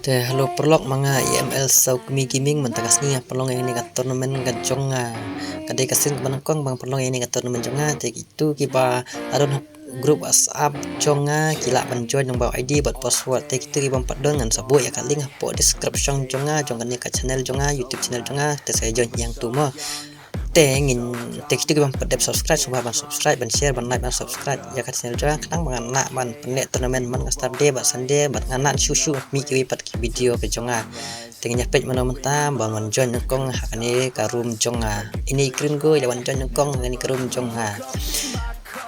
Halo perlok mga IML sa kumigiming mentakas ni perlong ini kat turnamen gajong kadai kasin kebanakong bang perlong ini kat turnamen jonga te itu kiba adon grup WhatsApp jonga kila banjoin yang bawa ID buat password te itu kiba empat dengan sabuk ya kaling po description jonga ni kat channel jonga YouTube channel jonga te saya join yang tu mah ingin teks itu bang pedep subscribe semua bang subscribe ban share ban like ban subscribe ya kat channel jangan kadang bang nak ban penek turnamen man start day bat sunday bat nganak susu mi kiwi pat ki video ke jonga tengnya page mana mentah bangun join nyokong hakani karum jonga ini keren go ya ban join nyokong ngani karum jonga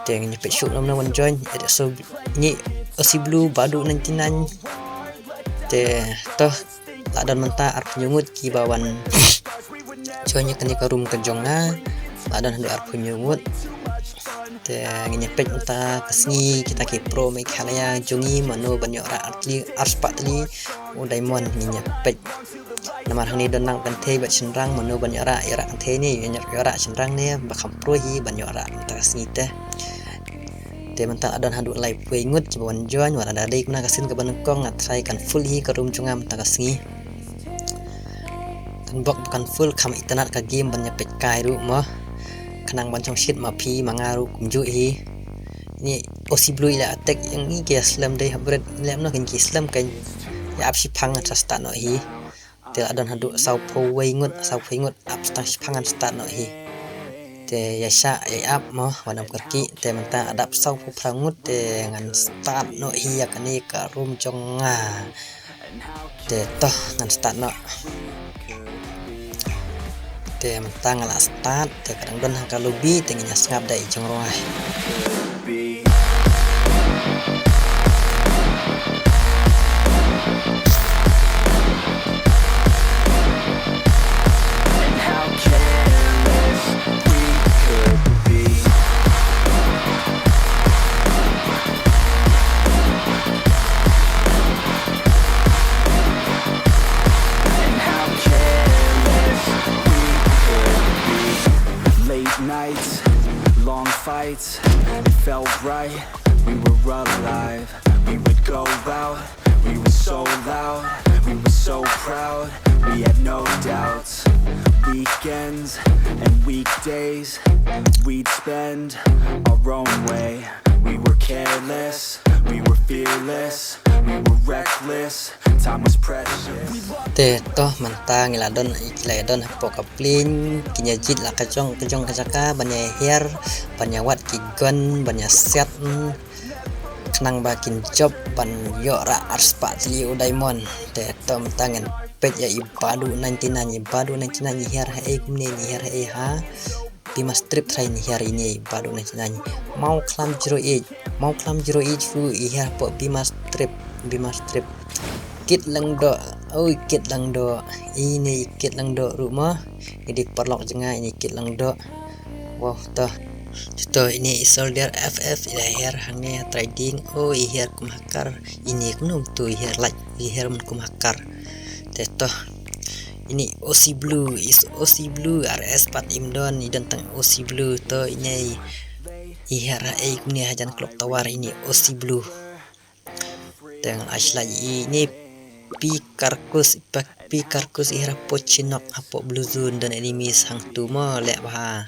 tengnya page shoot nama ban join ada so ini osi blue badu 99 te toh ladan mentah arp nyungut ki bawan joinnya kani karum ke jonga ladan hendak arp nyungut te ngepet mentah kesni kita ke pro make halaya jongi mano banyak ra artli arspatli o diamond ngepet nama hani donang kante bat senrang mano banyak ra ira kante ni banyak ra senrang ni bakam pro hi banyak ra mentah kesni teh te mentah adan hadu live ingut cibawan join wala dadai kuna kasin ke banengkong ngatrai kan full hi karum jonga mentah kesni bok bukan full kam internet ka game banyak pekai ru mah kenang bancong shit ma pi mangaru kumju hi ni osi blue ila attack yang ni ke islam dai habret lem no kan ki islam kan ya apsi phang trasta no hi te adon hadu sau po wengut abstang phangan start no hi te ya sha ya up mah wadam kerki te menta adap sau po prangut te ngan start no hi ya kani ka room jonga te toh ngan start no te mentang ala start te kadang don haka lobby tengnya ngap dai jong roai nights, long fights, it felt right, we were alive, we would go out, we were so loud, we were so proud, we had no doubts, weekends and weekdays, we'd spend our own way, we were careless, we were fearless, we were reckless, time was precious. te toh mentang iladon iladon hapo kaplin kinyajit la kajong kajaka banyak hair banyak wat kigon banyak set kenang bakin job ban yora arspatli diamond te to mentangan pet ya ibadu 99 hair hai kumne ni hair hai ha Bima strip train hari ini ibadu 99 mau klam 08 fu hair po Bima strip kit lang do ini kit lang do rumah jadi perlok jenga ini kit lang do wow toh ini soldier FF lahir hanya trading ihir kumakar ini kunum tu ihir like ihir kumakar toh ini OC Blue RS 4 Imdon dan tang OC Blue toh ini ihir kumni hajan klok tawar ini OC Blue dengan asla ini pi karkus ihra pochinok apo blue zone dan enemy sang tu mo lek bah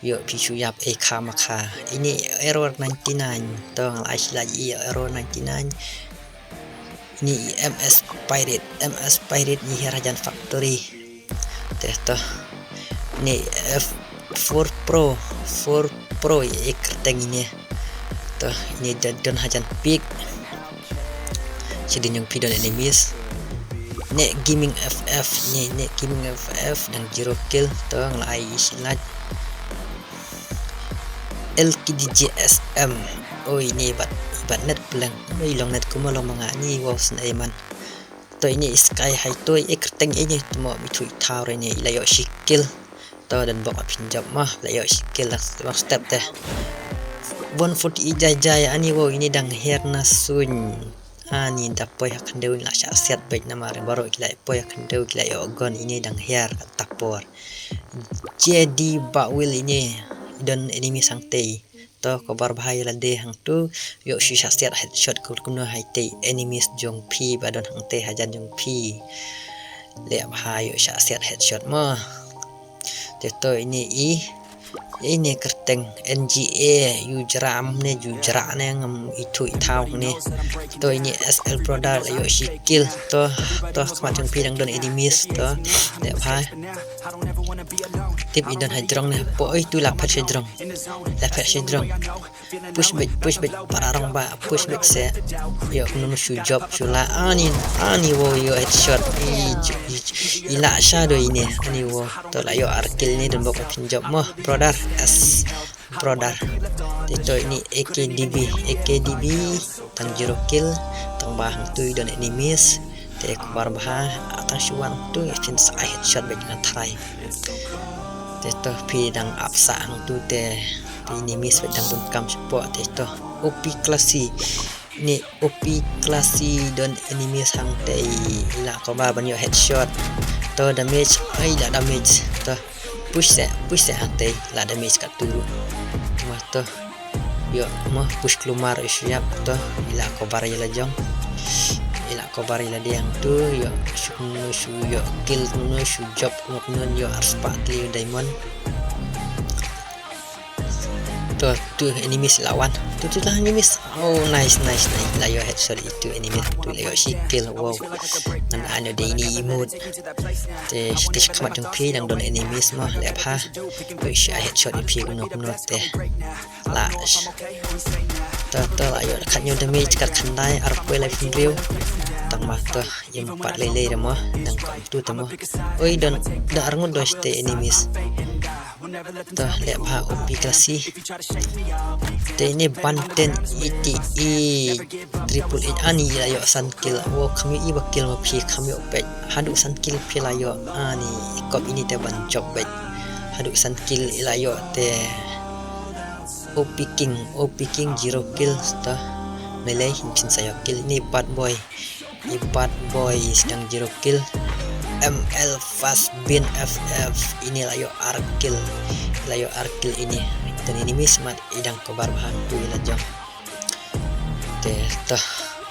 yo pi suyap maka ini error 99 tong asla error 99 ini MS Pirate ni herajan factory toh ini F4 Pro kerteng ini toh ini dan hajan pick jadi yang pidon enemies nek gaming FF dan zero kill tong lai silat LKDJSM ini bat net pelang long net kuma long mangani wow snaiman to ini sky high to kerteng ini mo mitui tower ini layo skill to dan bok pinjam mah layo skill lah step teh 140 jaya ani wow ini dang herna sun ani dapoy akan dewi lah syasiat baik nama baru gila poy akan dewi gila yogon ini dang hair tapor jadi bakwil ini dan enemy sangtei to kabar bahaya la de hang tu yo shi shasiat headshot kuno hai te enemies jong pi badon hang te hajan jong pi le bahaya yo shasiat headshot mo to ini kerteng NGA yu jeram ne ju jerak ne ngam itu itau ne to ini SL product yo shi kill to semacam pidang don enemies to le bahaya tip idon hajrong ne po itu lapet hajrong push back pararong ba push back se yo nunu shu job shula ani wo yo headshot ila shadow ini ani wo to la yo arkil ni dan bokap job mo product S product itu ini AKDB tang zero kill tang bahang tu dan enemies te kabar bah atang shuan tu fin sa headshot back na try te pidang apsa hang tu te enemies pedang pun kam support te OP klasi ni OP klasi don enemies hang te ila kabar banyo headshot to damage ila damage to push hang te la damage kat tu mah to yo mah push keluar siap to ila kabar ila jong ila kabar ila diang tu yo shu yo kill no shu job no yo arspat li diamond tu enemies lawan tu lah enemies oh nice la yo headshot itu enemies tu la yo shi kill wow nan ano de ini emote te stish kamat jong pi dang don enemies mah le pha yo shi headshot pi kuno te la to la yo khat nyo damage kat khandai arpoi la fin riu tang mah to yem pat lele de mo dang kam tu tamo oi don da arngun do ste enemies to le pha OP klasi te ini banten ETE triple it ani la yo san kill wo kami i bakil ma phi kami opet hadu san kill phi la yo ani kop ini te ban job bet hadu san kill la yo te OP king zero kill to nilai hincin saya kill ini bad boy sedang zero kill ML fast bin FF ini layo arkil ini dan ini mismat idang kabar bahan tu ila jam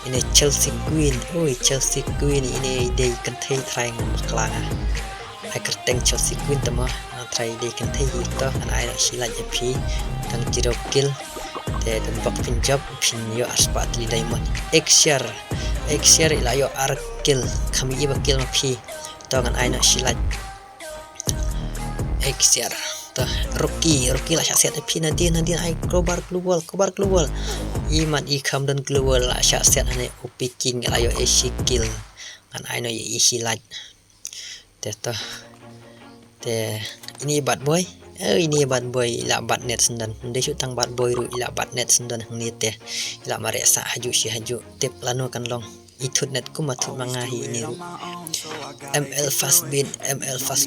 ini Chelsea Queen ini day kentai try ngaklang kerteng Chelsea Queen tama try day kentai to an ai sila jepi dan zero kill dan bak pinjab pin yo arspat li diamond xr ila yo arkil kami iba kill ma pi dengan aina silat xr to Rocky lah syasiat pi nanti ai global iman ikam dan global lah syasiat ane OP king ayo kill kan aina ye silat te ini bad boy ila bad net sendan ndai tang bad boy ru ila bad net sendan hang te ila mare sa haju tip lanu kan long itut net ku matut mangahi ini ru ML fast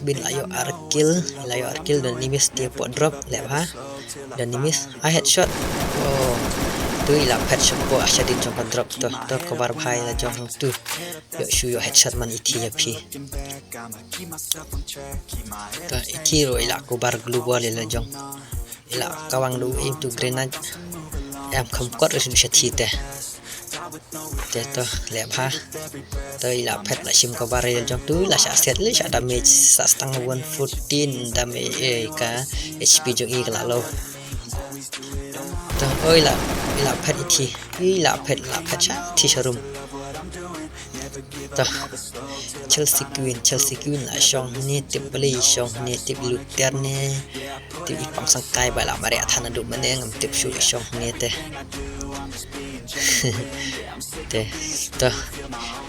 bin layo arkil dan nimis dia pot drop leha dan nimis headshot oh tu ila headshot po asyadin jong drop to kabar bhai la jong tu yo shu yo headshot man iti ya pi to iti ro ila kabar global la jong ila kawang du into grenade am kamkot resu syati te to lepha to ila pet la sim kabar ya jong tu la syasiat le sya damage sa setengah 114 damage ka HP jong i kala lo to oi la pet iti la pet sya ti showroom to Chelsea Queen la shong ni tip beli shong ni tip luther ne tip ipang sangkai ba la mari athana du mane ngam tip shu shong ni te to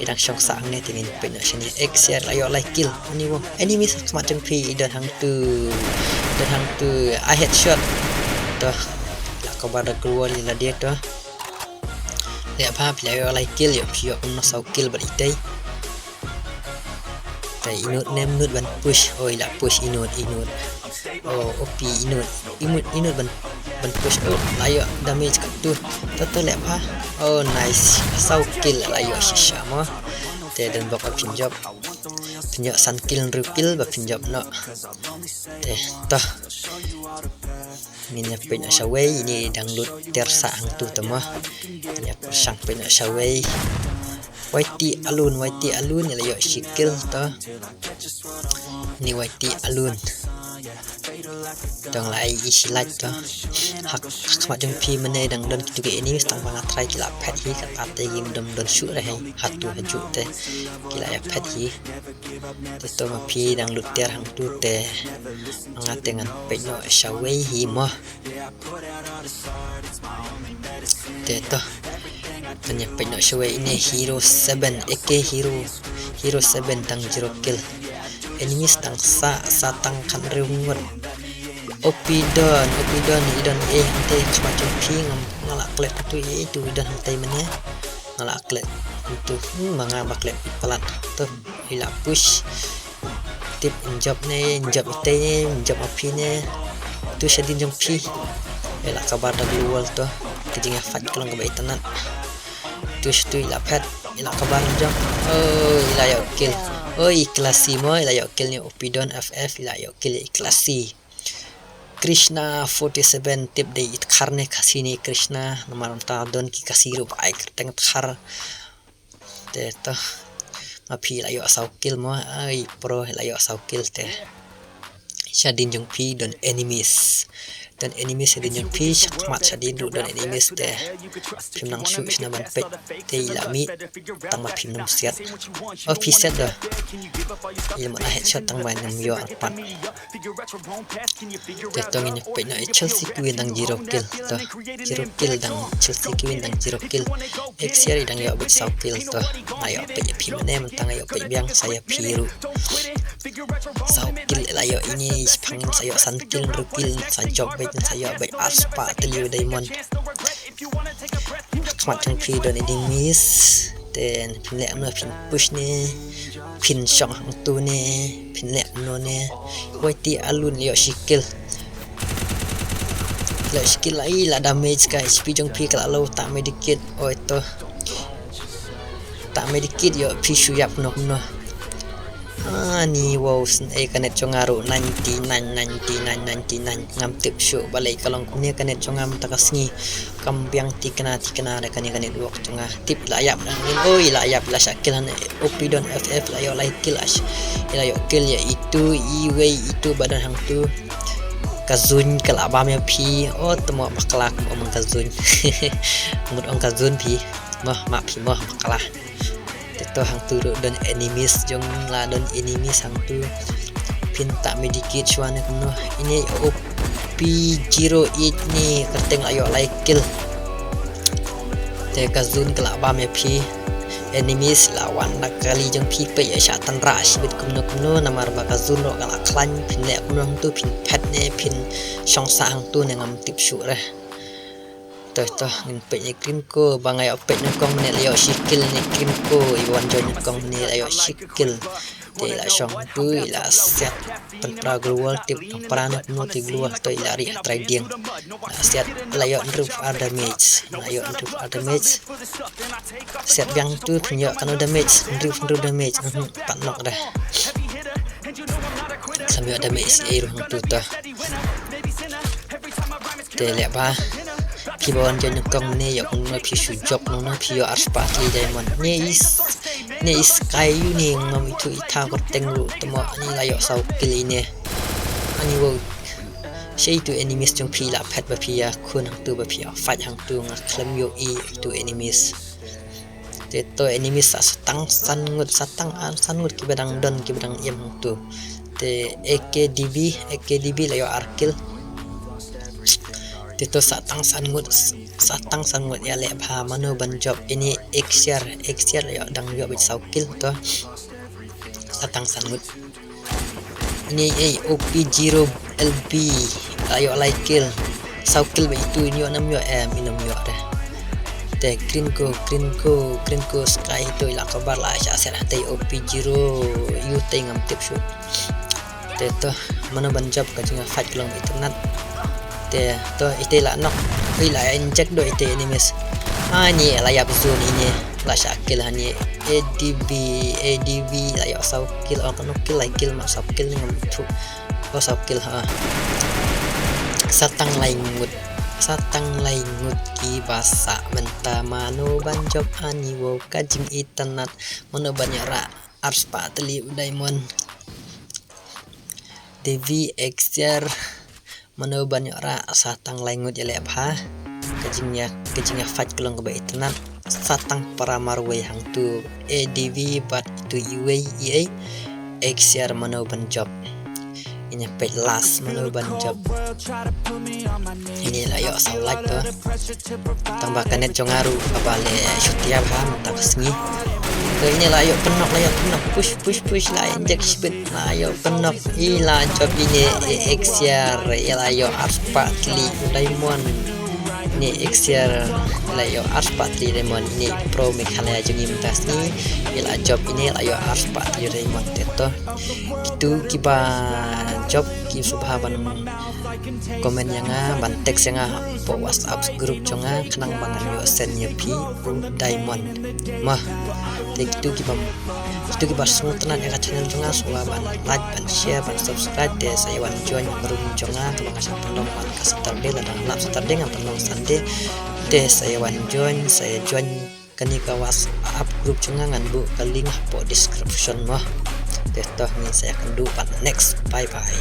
idang shong sang ne tingin pin sini xr ayo like kill ani wo enemy semacam pi dan hang tu I headshot to la kabar keluar la dia to dia apa player like kill yo pio no sau kill ber itai tai inut nem nut ban push oi la push inut oh OP inut ban push oh layo damage kat tu to lepa oh nice sau kill layo shisha mo te dan bok pinjab san kill rupil ba pinjab no te to Ini punya Shawei ini download tersa hang tu temo. Ini persang punya Shawei. YT alun ni layo shikil to. Ni YT alun. Dang lai isi like to. Hak mak jeng pi mene dang don kitu ke ini stang banga try kila pet hi kat ate gi dom don shoot ra hai hatu haju te kila ya pet hi te to ma pi dang lut ter hang tu te ngate ngan pe no Shawei hi mo te to tanya pe no Shawei ini hero 7 AK hero 7 tang 0 kill enemy stang sa tang kan reungut Opidon idon ante semacam ping ngalak klet itu idon hantai mana ngalak klet itu manga baklet pelat tu ila push tip injab ite injab api ne tu sedin jong pi ila kabar dah luar tu kijinga fat kelong ke baitanan tu ila pet ila kabar jong ila yo kill ikhlasi mo ila yo kill ni Opidon FF ila yo kill ikhlasi Krishna 47 tip de it karne kasini Krishna nomor ta don ki kasiru bai kerteng thar te to mapi la yo asau kill mo ai pro la yo asau kill te shadin jong pi don enemies shadin jong pi mat shadin ru don enemies te phim nang shu na ban pe te la mi tang ma phim nam set pi set da ilmu na headshot tang ban nam yo arpat te to ngin pe na Chelsea win dang 0 kill to 0 kill dang Chelsea win dang 0 kill XR dang yo bit sau kill to ayo pe phim ne man tang ayo pe biang saya piru sau kill la yo ini pangin saya san kill ru kill sa job bet saya bet aspa teliu diamond macam pi don ini miss then pin lek no pin push ni pin shong hang tu ni pin lek no ni YT alun yo shikil la shikil lai la damage ka HP jong pi kala low tak medikit itu tak medikit yo pi shuyap no ni wow kanet chongaru 99 ngam tip show balai kalong kunia kanet chongam takasni kambiang tikana da kanet wok chonga tip layap ngin layap la shakil han Opidon FF la yo lai kill ash ila yo kill ya itu iway itu badan hang tu kazun kalabam ya pi temo makalak omong kazun mud ong kazun pi ma pi makalah itu hang tu don enemies jong la don enemies hang tu pinta medikit chuan kuno ini OP08 ni kerteng ayo like kill te kazun kelabam ya pi enemies lawan nak kali jong pi pe ya syatan rush bit kuno namar bakazun ro kala klan pin le kuno hang tu pin pet ne pin shong sa hang tu ngam tip shu re to ngin pe ni krim ko bangai opet ni kong ne leo shikil ni krim ko iwan jon kong ni leo shikil te la shong tu ila set pra global tip pran no ti global to ila ri trading set layo improve damage set yang tu punya kan damage improve damage tak nok dah sambil damage air tu to te le ba pi bon jen kong ne yo kong pi shu job no pi yo arspa li diamond ne is sky yu ni ngam itu ita ko tengru temo ani la yo sau kill ini ani wo shei tu enemies jong pi la pet ba pi ya kun hang tu ba pi ya fight hang tu nga klem yo tu enemies te to enemies satang sangut ki badang don ki badang yem hang tu te AKDB la yo arkil Tito satang sangut ya le bha mano ban job ini XR ya dang yo bit saukil to satang sangut ini OP0LB ayo like kill saukil ba itu yo nam yo minum yo dah te green ko sky to ila kabar la sya ser hatai OP0 yu tengam tip shoot te to mano ban job ka jinga fight long internet te to ite la nok ila inject do ite enemies ni layap zone ini la shakil hani ADV la yo sau kill on no kill like kill ma sau kill ngam tu ko sau kill satang laingut ki basa menta mano banjob aniwo kajing itanat mano banyara ars patli daimon Devi Exer mano banyara satang laingut yale abha kajingnya fight kelong keba itanat satang para marwe hang tu ADV bat tu iwe Exer mano banjob ini pelas mano banjob ini lah yo like tuh tambahkan net jongaru kabale setiap ham tak sengi ke ini lah yo penok push lah injek sibet lah yo penok ila job ini Exer ila yo arspatli daimon ini Exer ila yo arspatli daimon ini pro mekhalaya jungi mentas ni ila job ini ila yo arspatli daimon teto gitu kiba job ki subhaban komen yang ban teks yang po WhatsApp grup jonga kenang bangan yo send yo pi diamond mah itu kiba semua tenan yang channel jonga semua ban like ban share ban subscribe deh saya wan join grup jonga kalau kasih penolong ban kasih terde dan lap terde ngam penolong sande deh saya wan join kani ka WhatsApp grup jonga ngan bu ka link po description mah. Toh ni saya akan do pada next. Bye bye.